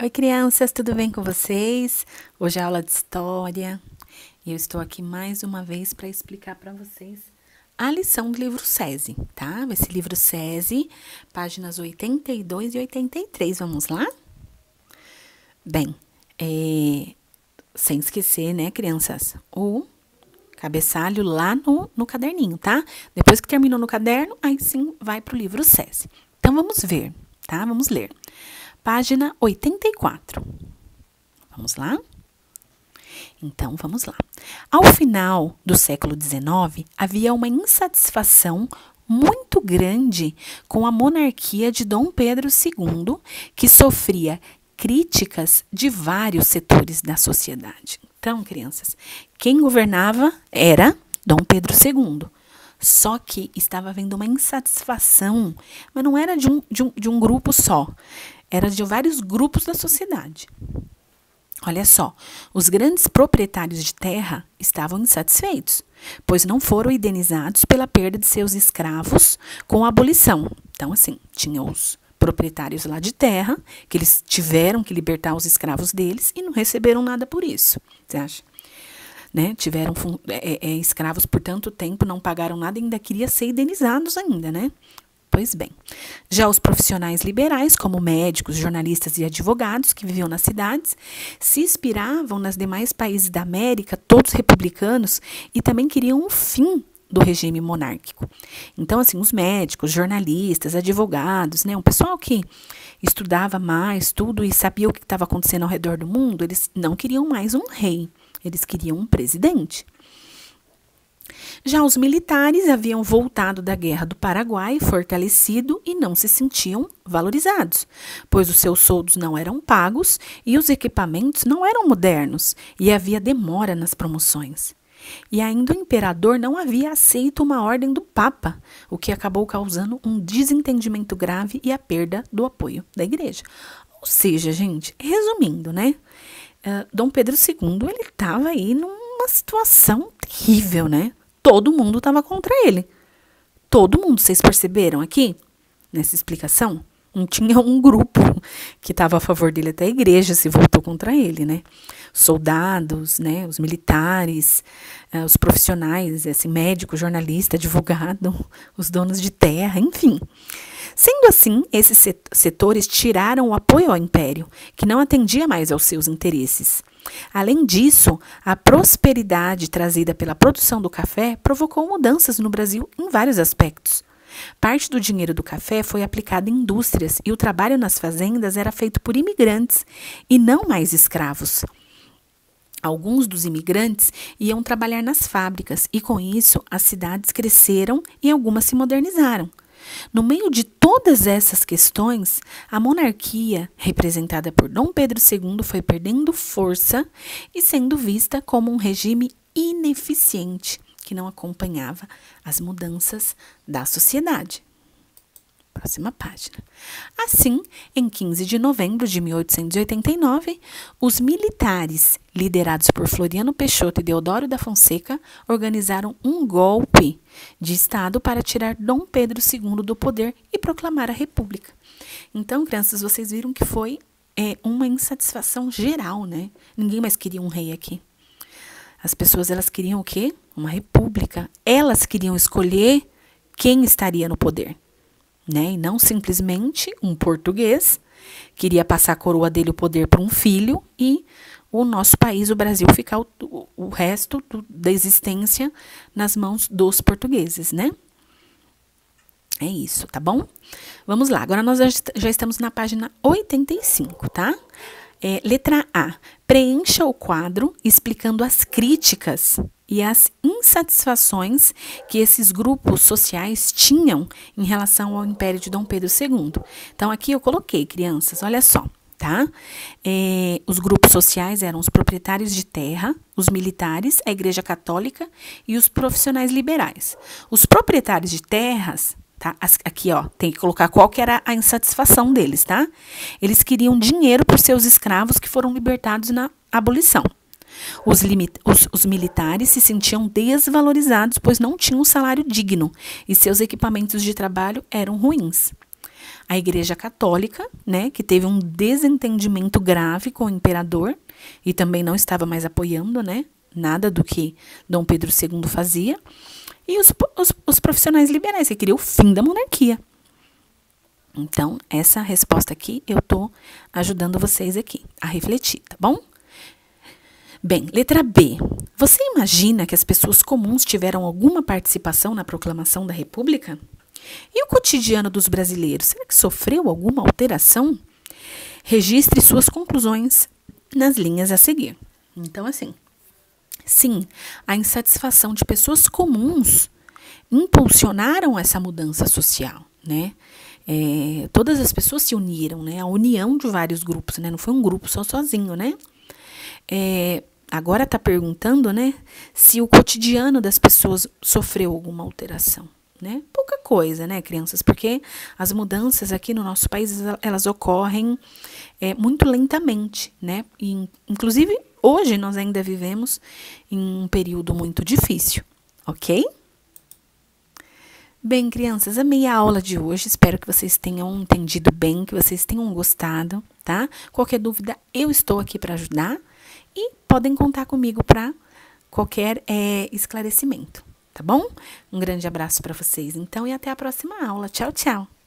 Oi, crianças, tudo bem com vocês? Hoje é aula de história e eu estou aqui mais uma vez para explicar para vocês a lição do livro SESI, tá? Esse livro SESI, páginas 82 e 83, vamos lá? Bem, sem esquecer, né, crianças, o cabeçalho lá no caderninho, tá? Depois que terminou no caderno, aí sim vai para o livro SESI. Então, vamos ver, tá? Vamos ler. Página 84. Vamos lá? Então, vamos lá. Ao final do século XIX, havia uma insatisfação muito grande com a monarquia de Dom Pedro II, que sofria críticas de vários setores da sociedade. Então, crianças, quem governava era Dom Pedro II. Só que estava havendo uma insatisfação, mas não era de um grupo só, era de vários grupos da sociedade. Olha só, os grandes proprietários de terra estavam insatisfeitos, pois não foram indenizados pela perda de seus escravos com a abolição. Então, assim, tinha os proprietários lá de terra, que eles tiveram que libertar os escravos deles e não receberam nada por isso. Você acha? Né? Tiveram escravos por tanto tempo, não pagaram nada e ainda queriam ser indenizados ainda, né? Pois bem, já os profissionais liberais, como médicos, jornalistas e advogados que viviam nas cidades, se inspiravam nos demais países da América, todos republicanos, e também queriam um fim do regime monárquico. Então, assim, os médicos, jornalistas, advogados, né, um pessoal que estudava mais tudo e sabia o que estava acontecendo ao redor do mundo, eles não queriam mais um rei, eles queriam um presidente. Já os militares haviam voltado da Guerra do Paraguai fortalecido e não se sentiam valorizados, pois os seus soldos não eram pagos e os equipamentos não eram modernos e havia demora nas promoções. E ainda o imperador não havia aceito uma ordem do Papa, o que acabou causando um desentendimento grave e a perda do apoio da igreja. Ou seja, gente, resumindo, né? Dom Pedro II, ele estava aí numa situação terrível, né? Todo mundo estava contra ele. Todo mundo, vocês perceberam aqui, nessa explicação? Não tinha um grupo que estava a favor dele, até a igreja se voltou contra ele, né? Soldados, né? Os militares, os profissionais, assim, médico, jornalista, advogado, os donos de terra, enfim. Sendo assim, esses setores tiraram o apoio ao império, que não atendia mais aos seus interesses. Além disso, a prosperidade trazida pela produção do café provocou mudanças no Brasil em vários aspectos. Parte do dinheiro do café foi aplicado em indústrias e o trabalho nas fazendas era feito por imigrantes e não mais escravos. Alguns dos imigrantes iam trabalhar nas fábricas e, com isso, as cidades cresceram e algumas se modernizaram. No meio de todas essas questões, a monarquia, representada por Dom Pedro II, foi perdendo força e sendo vista como um regime ineficiente que não acompanhava as mudanças da sociedade. Próxima página. Assim, em 15 de novembro de 1889, os militares, liderados por Floriano Peixoto e Deodoro da Fonseca, organizaram um golpe de Estado para tirar Dom Pedro II do poder e proclamar a República. Então, crianças, vocês viram que foi uma insatisfação geral, né? Ninguém mais queria um rei aqui. As pessoas, elas queriam o quê? Uma república. Elas queriam escolher quem estaria no poder. Né? E não simplesmente um português queria passar a coroa dele, o poder, para um filho e o nosso país, o Brasil, ficar o resto da existência nas mãos dos portugueses, né? É isso, tá bom? Vamos lá, agora nós já estamos na página 85, tá? Letra A. Preencha o quadro explicando as críticas e as insatisfações que esses grupos sociais tinham em relação ao Império de Dom Pedro II. Então, aqui eu coloquei, crianças, olha só, tá? Os grupos sociais eram os proprietários de terra, os militares, a Igreja Católica e os profissionais liberais. Os proprietários de terras, tá? Aqui, ó, tem que colocar qual que era a insatisfação deles, tá? Eles queriam dinheiro por seus escravos que foram libertados na abolição. Os militares se sentiam desvalorizados, pois não tinham um salário digno e seus equipamentos de trabalho eram ruins. a Igreja Católica, né, que teve um desentendimento grave com o imperador e também não estava mais apoiando, né, nada do que Dom Pedro II fazia, e os profissionais liberais, que queriam o fim da monarquia. Então, essa resposta aqui, eu tô ajudando vocês aqui a refletir, tá bom? Bem, letra B. Você imagina que as pessoas comuns tiveram alguma participação na proclamação da República? E o cotidiano dos brasileiros, será que sofreu alguma alteração? Registre suas conclusões nas linhas a seguir. Então, assim, sim, a insatisfação de pessoas comuns impulsionaram essa mudança social, né? Todas as pessoas se uniram, né? A união de vários grupos, né? Não foi um grupo só sozinho, né? Agora está perguntando, né? Se o cotidiano das pessoas sofreu alguma alteração, né? Pouca coisa, né, crianças? Porque as mudanças aqui no nosso país, elas ocorrem muito lentamente, né? E, inclusive, hoje nós ainda vivemos em um período muito difícil, ok? Bem, crianças, amei a aula de hoje. Espero que vocês tenham entendido bem, que vocês tenham gostado, tá? Qualquer dúvida, eu estou aqui para ajudar e podem contar comigo para qualquer esclarecimento, tá bom? Um grande abraço para vocês, então, e até a próxima aula. Tchau, tchau!